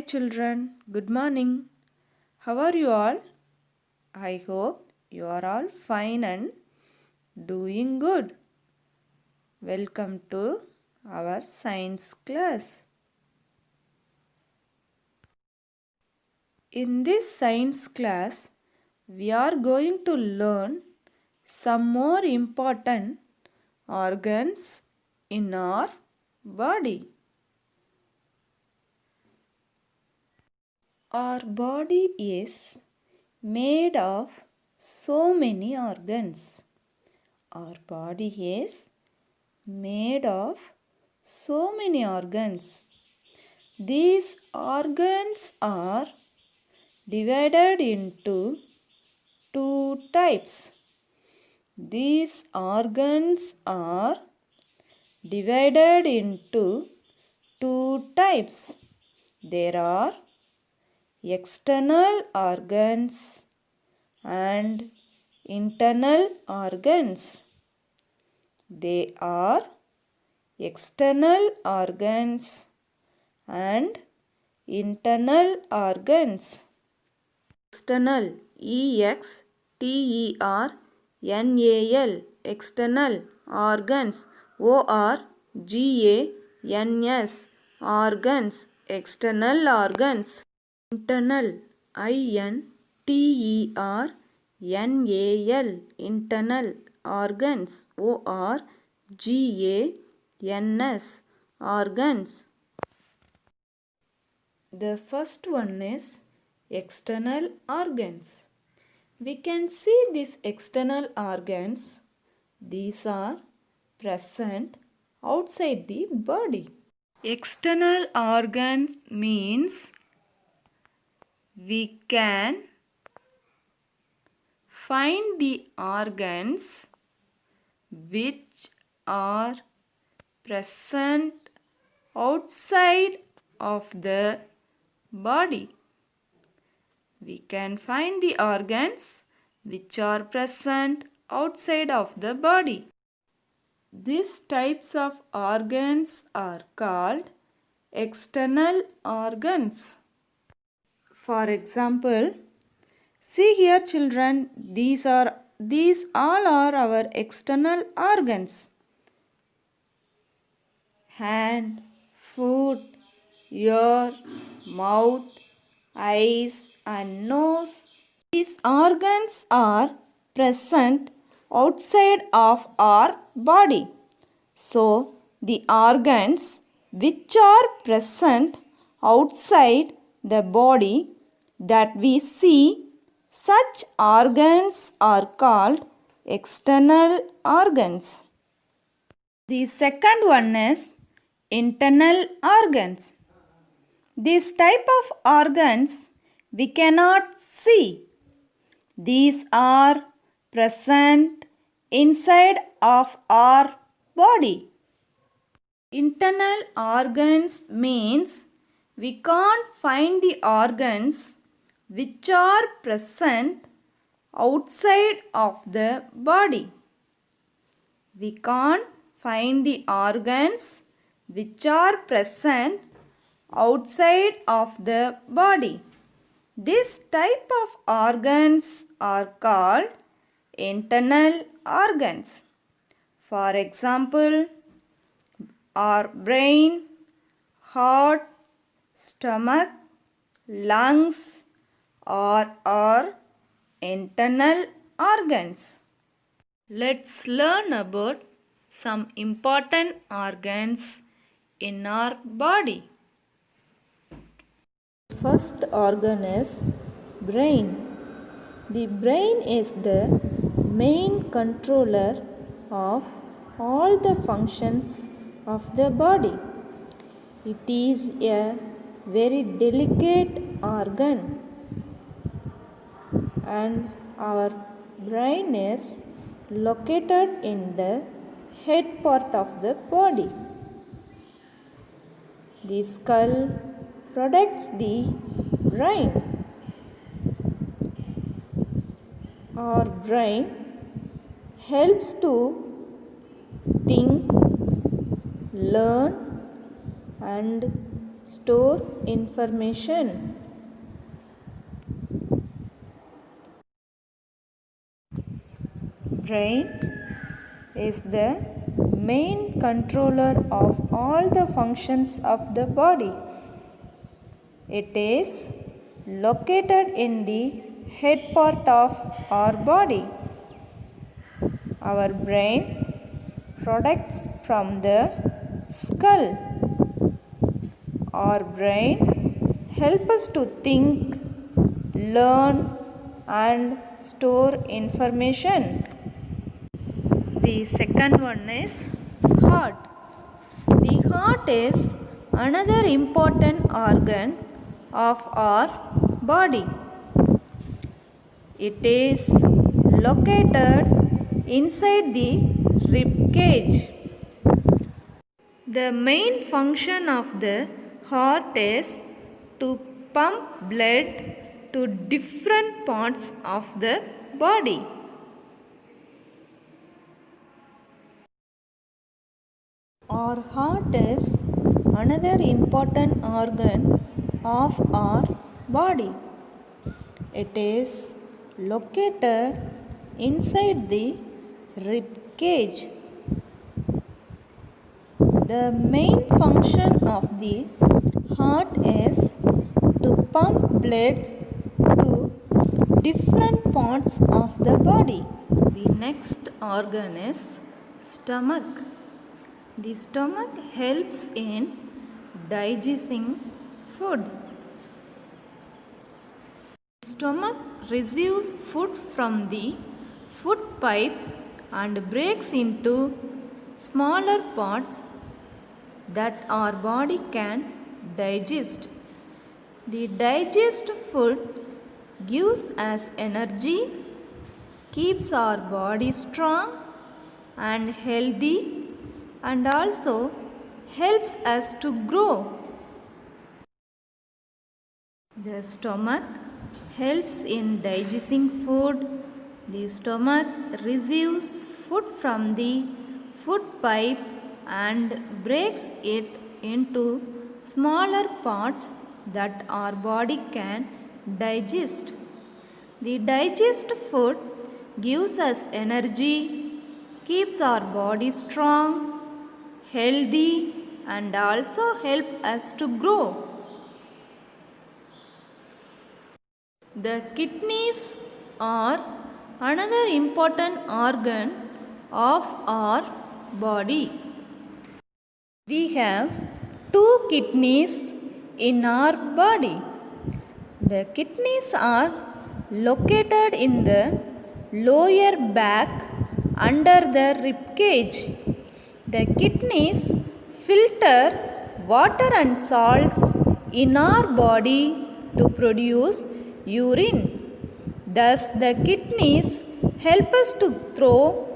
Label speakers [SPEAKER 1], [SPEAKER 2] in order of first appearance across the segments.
[SPEAKER 1] children, good morning. How are you all? I hope you are all fine and doing good. Welcome to our science class. In this science class, we are going to learn some more important organs in our body. Our body is made of so many organs. Our body is made of so many organs. These organs are divided into two types. These organs are divided into two types. There are external organs and internal organs. They are external organs and internal organs. External, EXTERNAL, external organs, ORGANS, organs, external organs. Internal, INTERNAL, internal organs, ORGANS, organs. The first one is external organs. We can see these external organs. These are present outside the body. External organs means we can find the organs which are present outside of the body. We can find the organs which are present outside of the body. These types of organs are called external organs. For example, see here children, these all are our external organs. Hand, foot, ear, mouth, eyes and nose. These organs are present outside of our body. So, the organs which are present outside the body that we see, such organs are called external organs. The second one is internal organs. This type of organs we cannot see. These are present inside of our body. Internal organs means we can't find the organs which are present outside of the body. We can't find the organs which are present outside of the body. This type of organs are called internal organs. For example, our brain, heart, stomach, lungs are our internal organs. Let's learn about some important organs in our body. First organ is brain. The brain is the main controller of all the functions of the body. It is a very delicate organ and our brain is located in the head part of the body. The skull protects the brain. Our brain helps to think, learn and store information. Brain is the main controller of all the functions of the body. It is located in the head part of our body. Our brain products from the skull. Our brain helps us to think, learn and store information. The second one is heart. The heart is another important organ of our body. It is located inside the rib cage. The main function of the heart is to pump blood to different parts of the body. Our heart is another important organ of our body. It is located inside the rib cage. The main function of the heart is to pump blood to different parts of the body. The next organ is stomach. The stomach helps in digesting food. The stomach receives food from the food pipe and breaks into smaller parts that our body can digest. The digested food gives us energy, keeps our body strong and healthy, and also helps us to grow. The stomach helps in digesting food. The stomach receives food from the food pipe and breaks it into smaller parts that our body can digest. The digested food gives us energy, keeps our body strong, healthy, and also helps us to grow. The kidneys are another important organ of our body. We have two kidneys in our body. The kidneys are located in the lower back under the rib cage. The kidneys filter water and salts in our body to produce urine. Thus, the kidneys help us to throw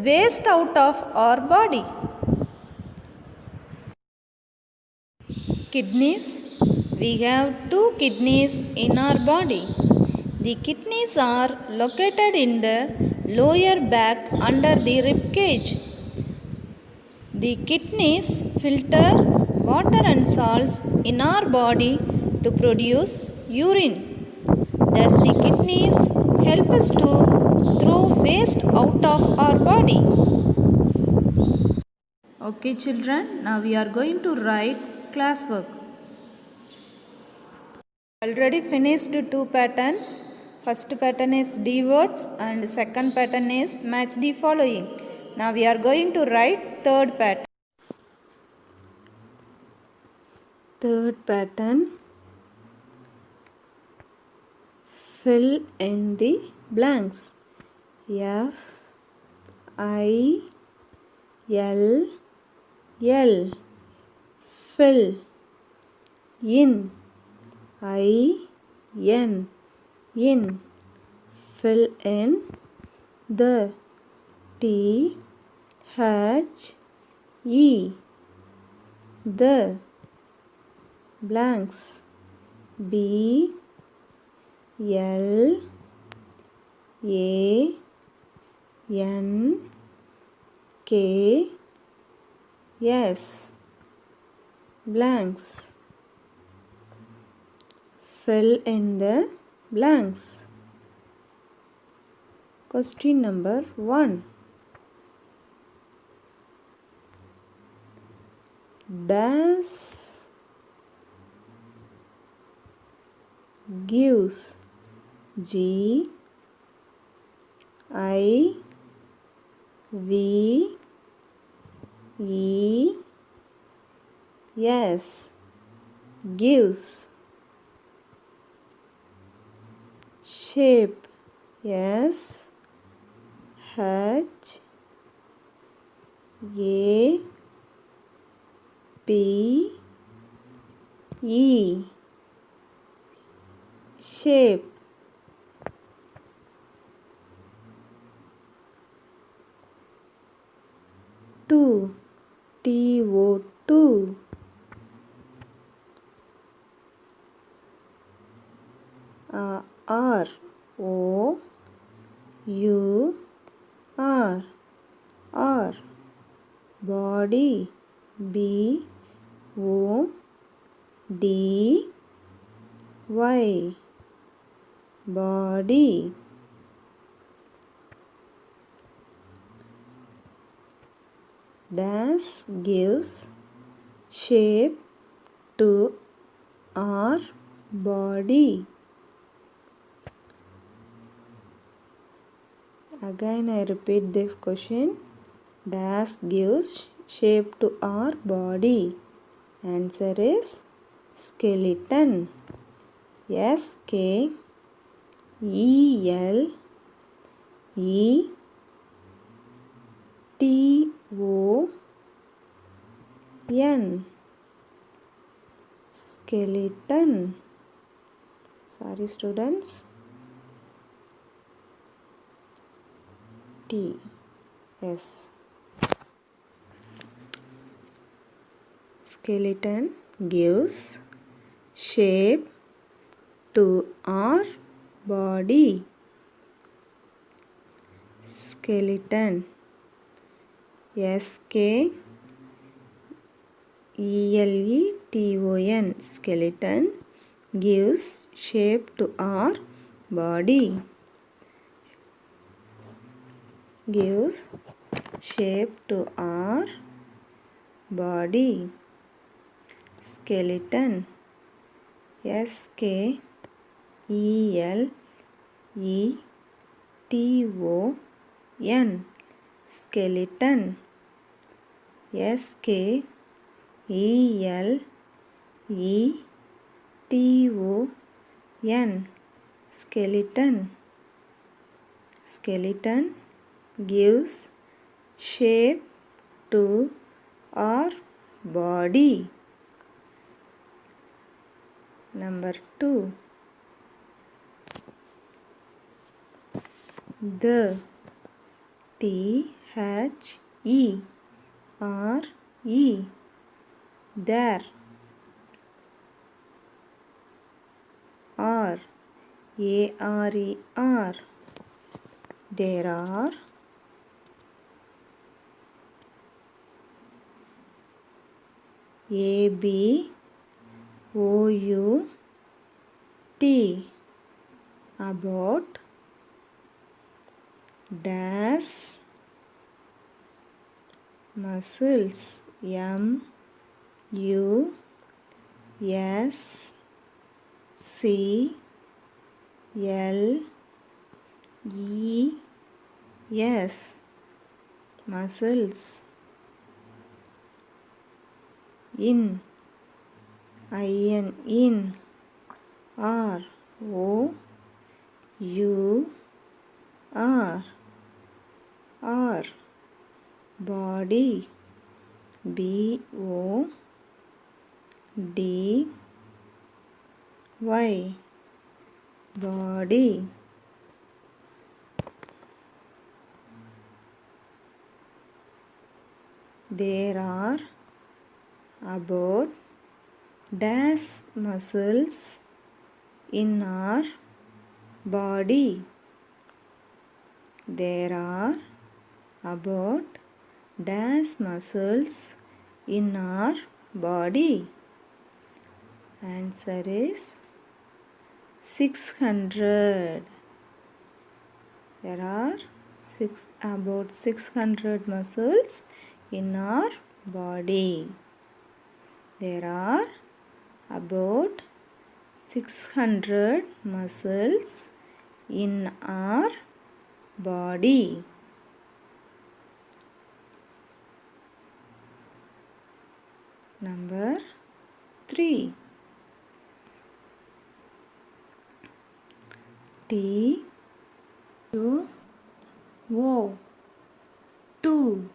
[SPEAKER 1] waste out of our body. Kidneys. We have two kidneys in our body. The kidneys are located in the lower back under the rib cage. The kidneys filter water and salts in our body to produce urine. Thus, the kidneys help us to throw waste out of our body. Okay, children, now we are going to write classwork. Already finished two patterns. First pattern is D words and second pattern is match the following. Now we are going to write third pattern. Third pattern, fill in the blanks. F I L L, fill. In, in, fill in. The, T H E, the. Blanks, B L A N K S, blanks. fill in the blanks. Question number 1. Dash gives G I V E S gives shape S H A P E shape. Two TO2 R O U R body B O D Y body. Dash gives shape to our body. Again I repeat this question. Dash gives shape to our body. Answer is skeleton. SKELETON. Skeleton. Sorry students. T S. Skeleton gives shape to our body. Skeleton. SKELETON. Skeleton gives shape to our body. Gives shape to our body. Skeleton. SKELETON. Skeleton. SKELETON. Skeleton. Skeleton gives shape to our body. Number 2. The THERE there are ARER there are ABOUT about dash muscles MUSCLES muscles. In ROUR body BODY body. There are about dash muscles in our body. There are about dash muscles in our body. Answer is 600. There are about 600 muscles in our body. There are about 600 muscles in our body. Number 3. T U O 2.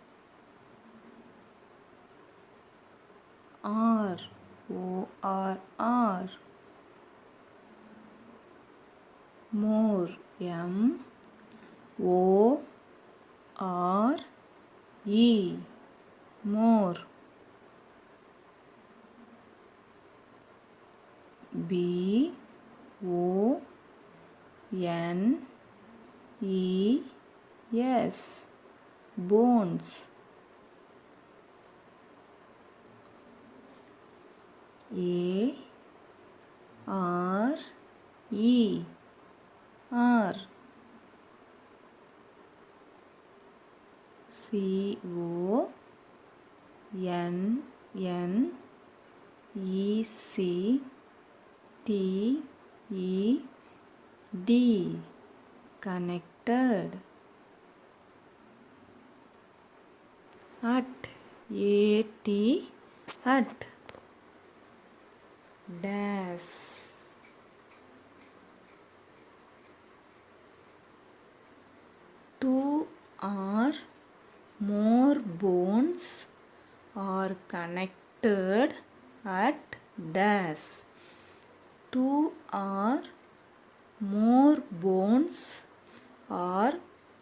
[SPEAKER 1] R O R R. More. M O R E. More. B O N E S. Bones. A R E. R. C O N N E C T E D. Connected. At. A T. At. Dash. Two or more bones are connected at dash. Two or more bones are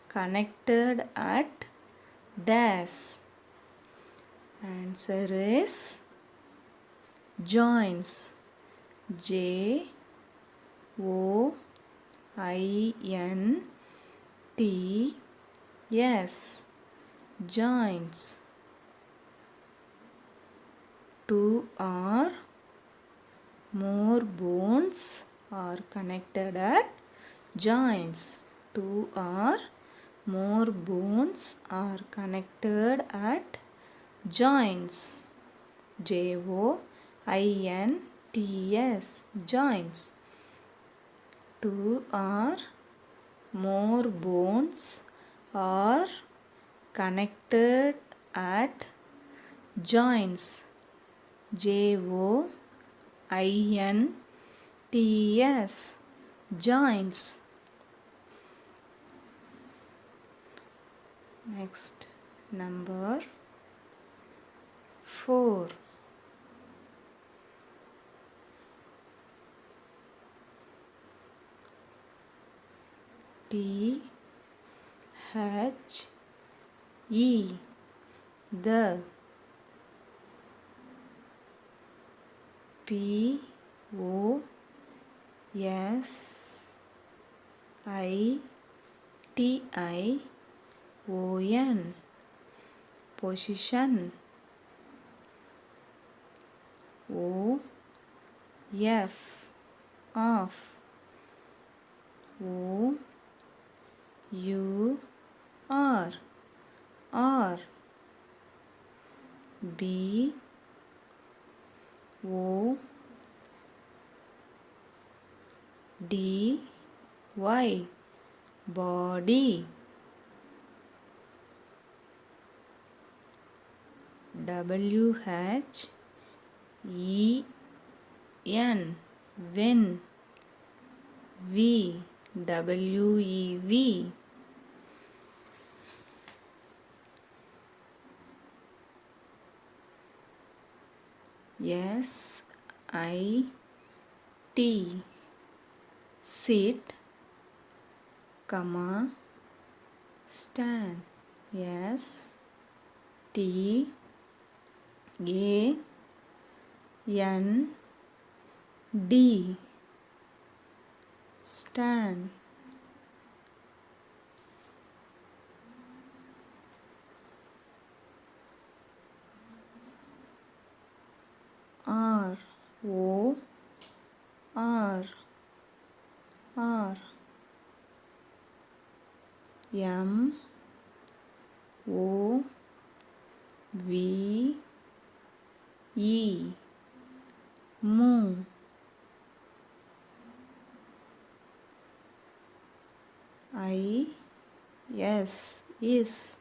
[SPEAKER 1] connected at dash. Answer is joints. J O I N T S. Joints. Two or more bones are connected at joints. Two or more bones are connected at joints. J O I N T S. Joints. Two or more bones are connected at joints. J O I N T S. Joints. Next, number 4. T H E. The. P O S I T I O N. Position. O F. Off. O U R. R. B O D Y. Body. W H E N. When. V. W E V. S I T. Sit, comma, stand. S T A N D. Stand. R O R. M O V E Moo. I S is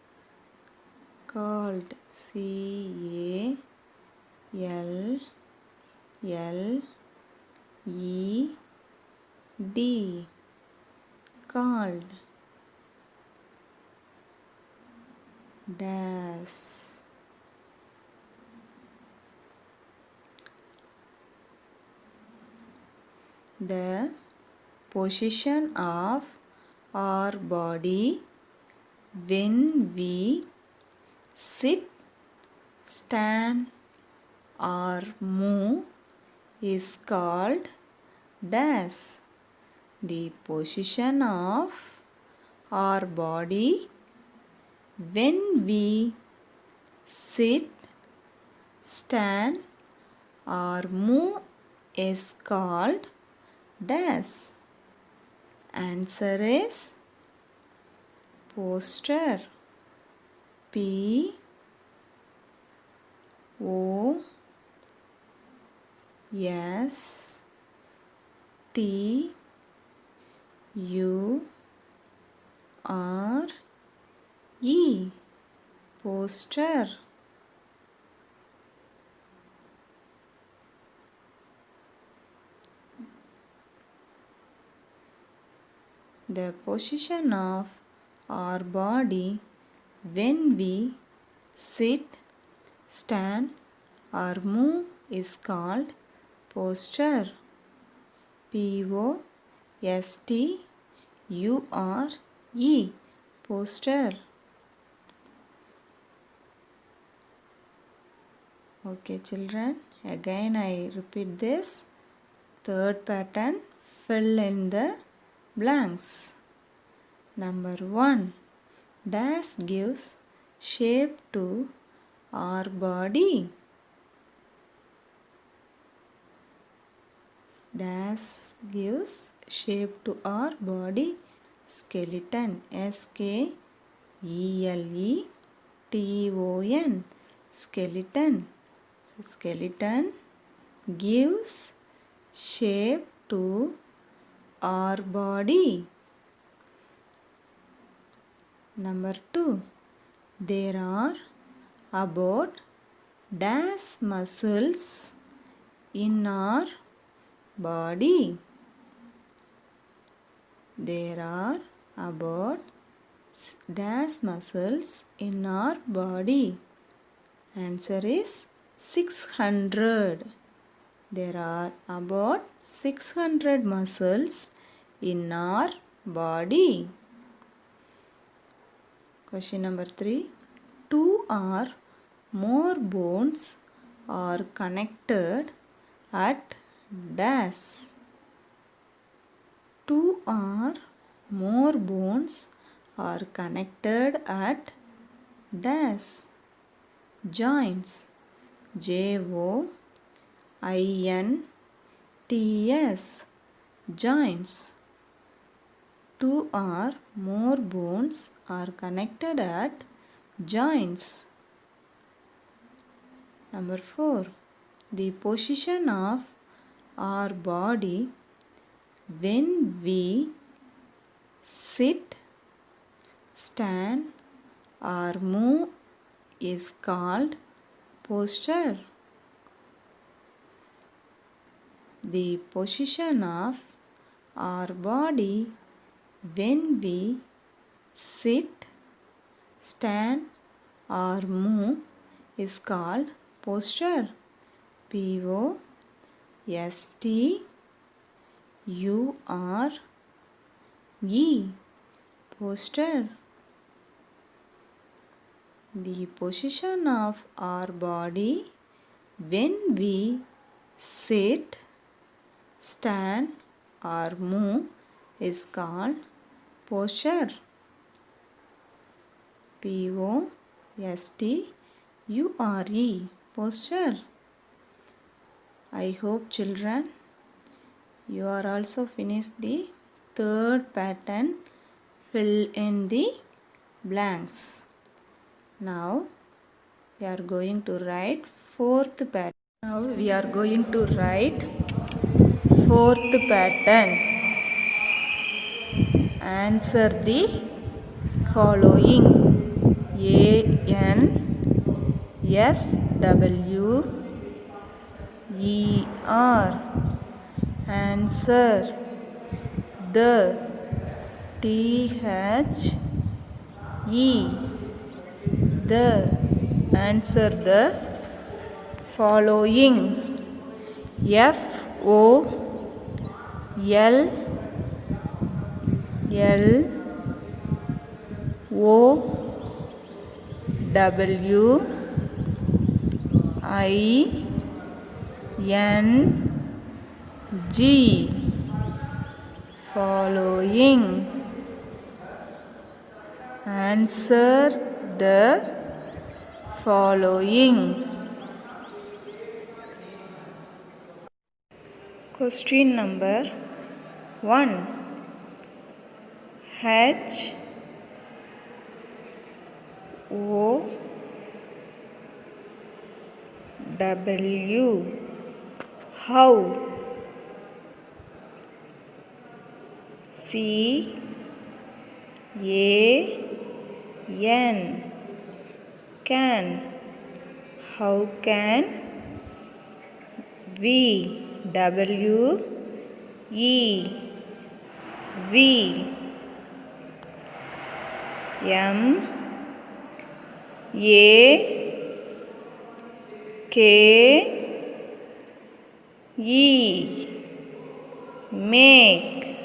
[SPEAKER 1] called. C A L L E D called. Dash. The position of our body when we sit, stand or move is called dash. The position of our body when we sit, stand or move is called dash. Answer is posture. P O S T U R E. Posture. The position of our body when we sit, stand or move is called posture. P O S T U R E. Posture. Okay children, again I repeat this. Third pattern, fill in the blanks. Number 1. Dash gives shape to our body. Dash gives shape to our body. Skeleton. S-K-E-L-E-T-O-N. Skeleton. So, skeleton gives shape to our body. Number 2. There are about dash muscles in our body. There are about dash muscles in our body. Answer is 600. There are about 600 muscles in our body. Question number 3. 2 or more bones are connected at dash. 2 or more bones are connected at dash. Joints. J-O-I-N-T-S. Joints. 2 or more bones are connected at joints. Number 4. The position of our body when we sit, stand or move is called posture. The position of our body when we sit, stand or move is called posture. P-O-S-T-U-R-E. Posture. The position of our body when we sit, stand or move is called posture. P-O-S-T-U-R-E. Posture. I hope children you are also finished the third pattern, fill in the blanks. Now we are going to write fourth pattern. Now we are going to write fourth pattern. Answer the following. ANSWER. Answer. The. THE. The. Answer the following. FOLLOWING. Following. Answer the following. Question number 1. HOW. How. CAN. Can. How can. WE. MAKE.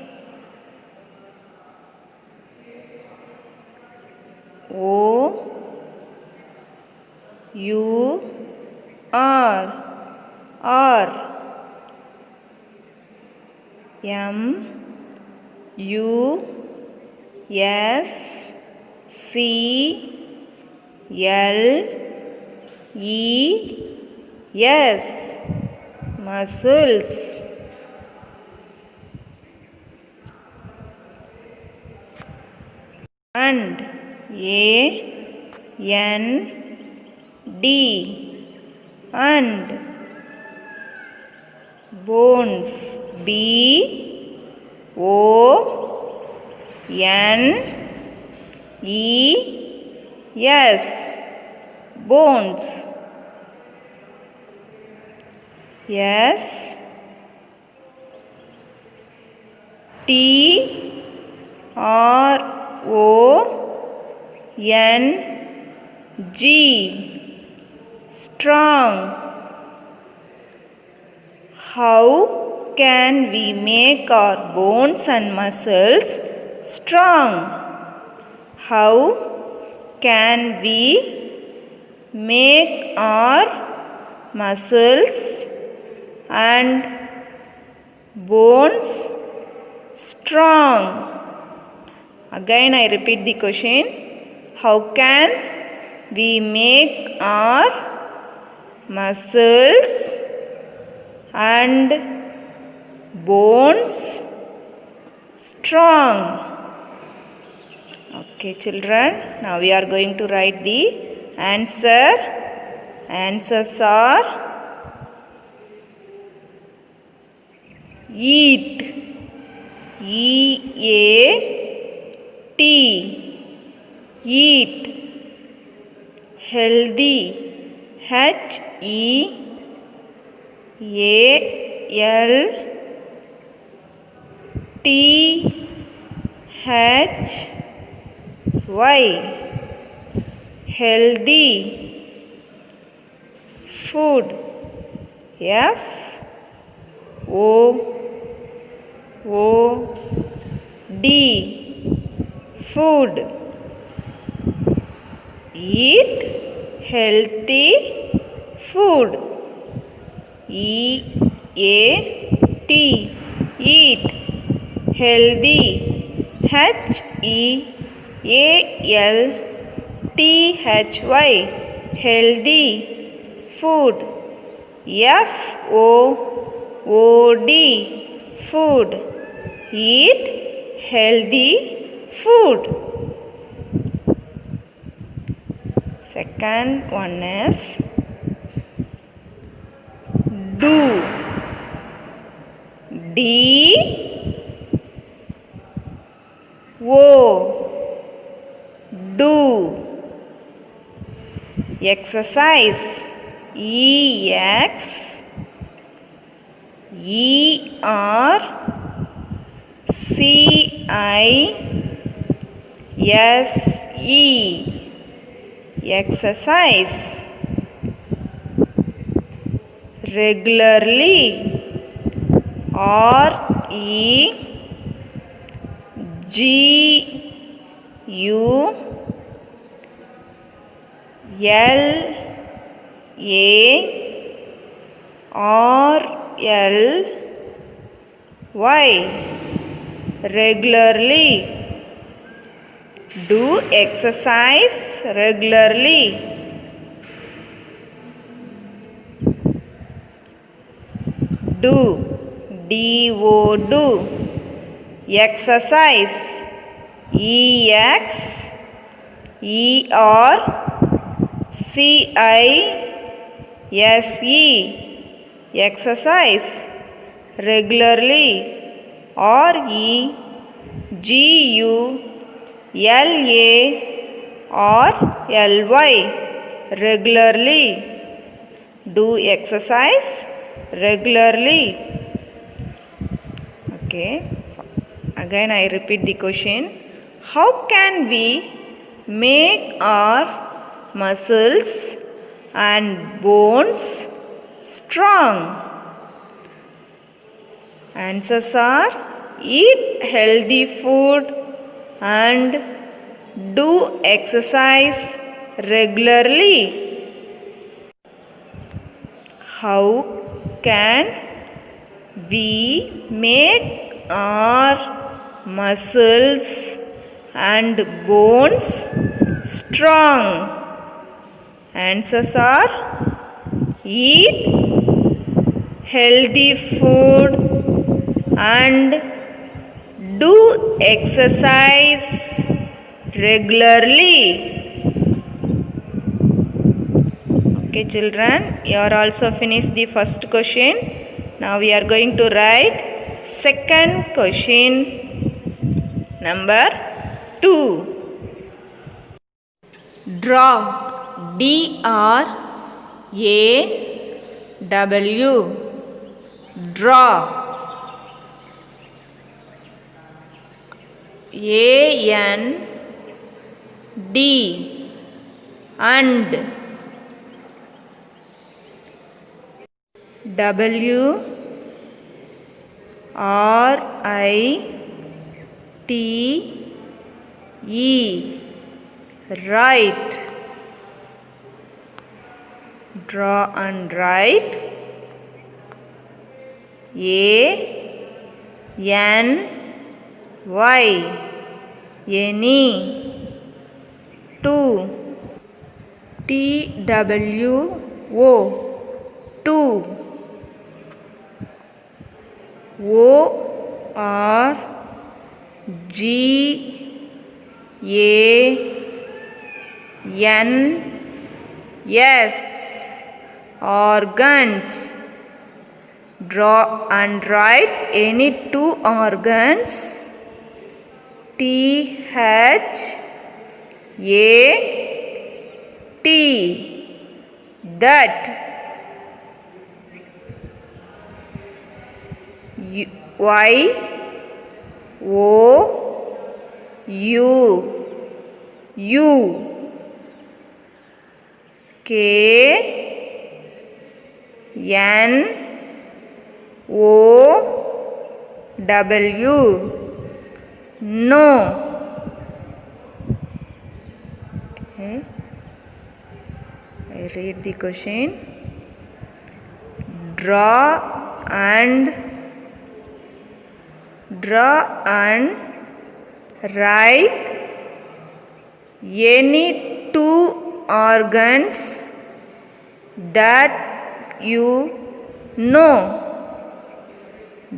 [SPEAKER 1] OUR. MUSCLES. Muscles. AND. AND. And. Bones. BONES. Bones. STRONG. Strong. How can we make our bones and muscles strong? How can we make our muscles and bones strong? Again I repeat the question. How can we make our muscles and bones strong? Okay children, now we are going to write the answer. Answers are EAT. EAT. Eat. Healthy. HEALTHY. Healthy. Food. FOOD. Food. Eat healthy food. EAT. Eat. Healthy. HEALTHY. Healthy food. FOOD. Food. Eat healthy food. Second one is do. D O do. Exercise. EX ERCISE. Exercise. Regularly. REGULARLY. Regularly. Do exercise regularly. Do. DO do. Exercise. EXERCISE. Exercise. Regularly. REGULARLY. Regularly. Do exercise regularly. Okay. Again I repeat the question. How can we make our muscles and bones strong? Answers are eat healthy food and do exercise regularly. How can we make our muscles and bones strong? Answers are eat healthy food and do exercise regularly. Okay children, you are also finished the first question. Now we are going to write second question number 2. Draw. DRAW. Draw. AND. And. WRITE. Write. Draw and write. ANY. Any. 2. TWO. 2. ORGANS. Organs. Draw and write any 2 organs. THAT. That. YOU. KNOW. No. Okay. I read the question. Draw and write any 2 organs that you know.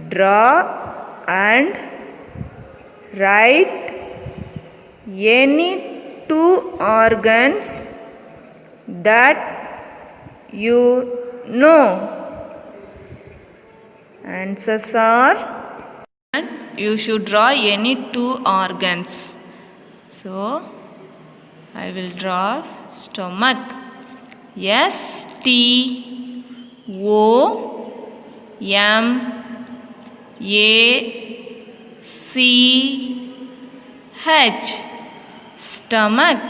[SPEAKER 1] Draw and write Any two organs that you know. Answers are, and you should draw any two organs. So I will draw stomach. S T O M A C H. Stomach.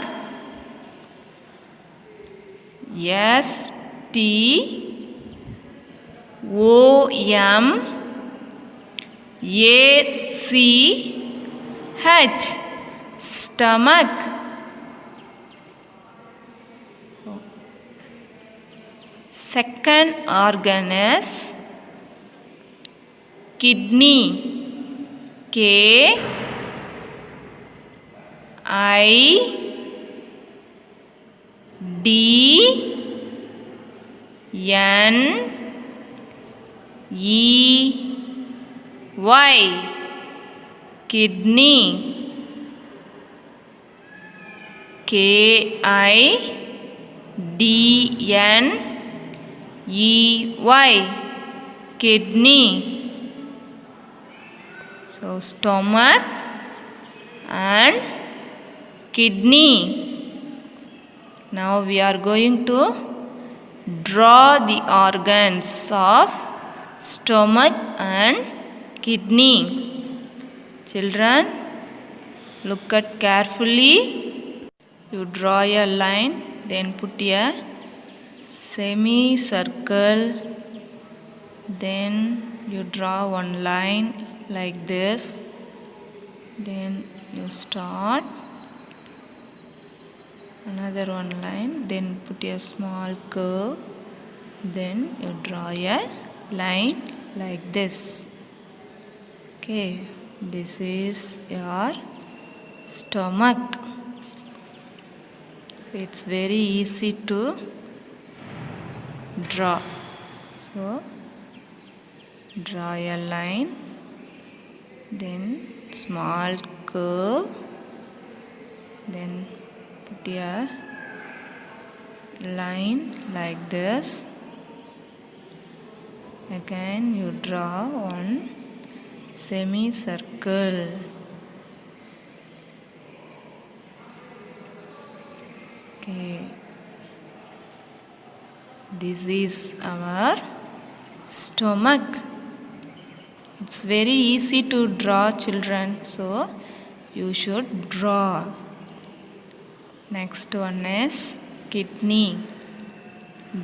[SPEAKER 1] S T O M A C H. Stomach. Second organ is kidney. K I D N E Y. Kidney. K I D N E Y. Kidney. So stomach and kidney. Now we are going to draw the organs of stomach and kidney. Children, look at carefully. You draw a line, then put a semicircle, then you draw one line like this, then you start another one line, then put a small curve, then you draw a line like this. Okay, this is your stomach. It's very easy to draw. So draw a line, then small curve, then put a line like this. Again you draw one semicircle. Okay, this is our stomach. It's very easy to draw, children, so you should draw. Next one is kidney.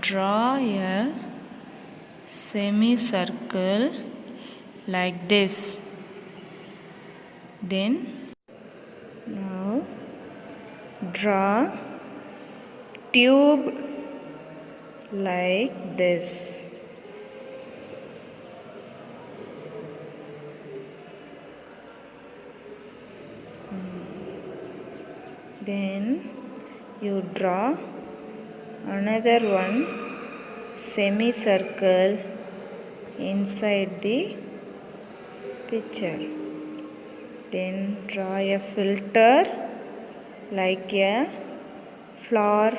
[SPEAKER 1] Draw a semicircle like this. Then now draw tube like this. Then you draw another one semicircle inside the picture. Then draw a filter like a flower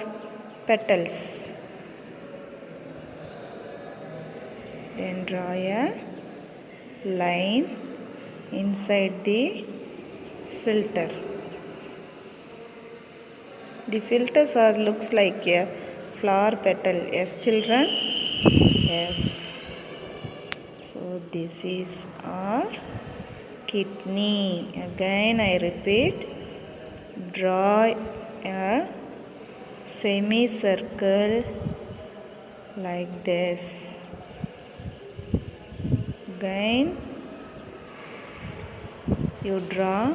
[SPEAKER 1] petals. Then draw a line inside the filter. The filters are looks like a flower petal. Yes, children? Yes. So this is our kidney. Again I repeat, draw a semicircle like this. Again you draw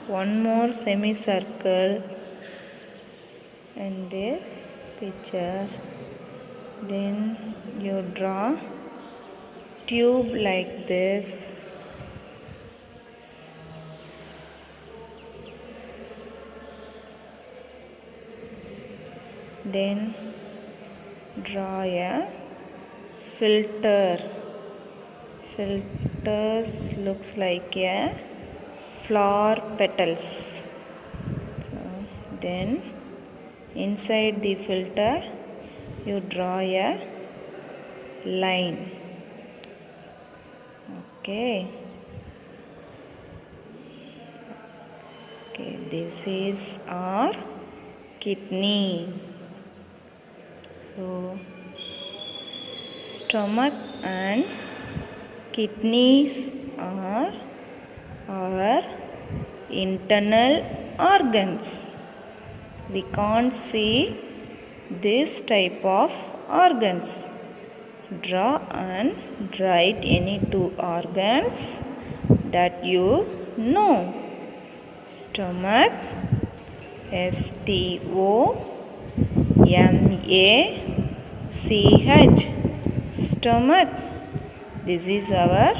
[SPEAKER 1] one more semicircle in this picture. Then you draw tube like this. Then draw a filter. Filters looks like a flower petals. Then inside the filter you draw a line. Okay. Okay, this is our kidney. So stomach and kidneys are our internal organs. We can't see this type of organs. Draw and write any two organs that you know. Stomach, STOMACH, stomach. This is our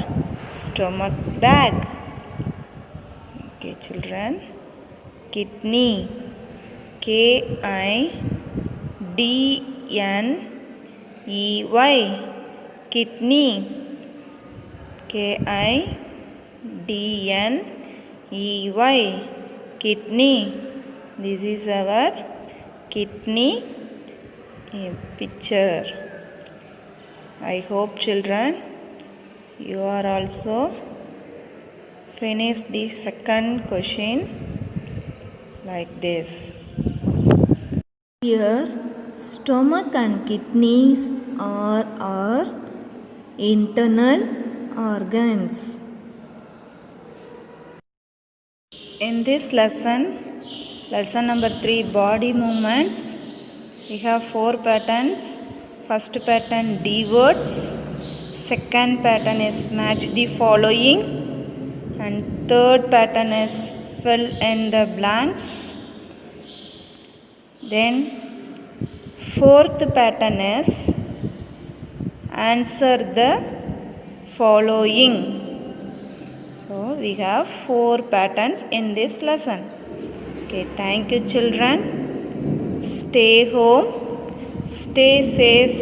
[SPEAKER 1] stomach bag. Okay, children. Kidney, KIDNEY, kidney, KIDNEY, kidney. This is our kidney picture. I hope children you are also finish the second question like this. Here stomach and kidneys are our internal organs. In this lesson number 3, body movements, we have 4 patterns. First pattern, D words. Second pattern is match the following. And third pattern is fill in the blanks. Then fourth pattern is answer the following. So we have 4 patterns in this lesson. Okay, thank you children. Stay home, stay safe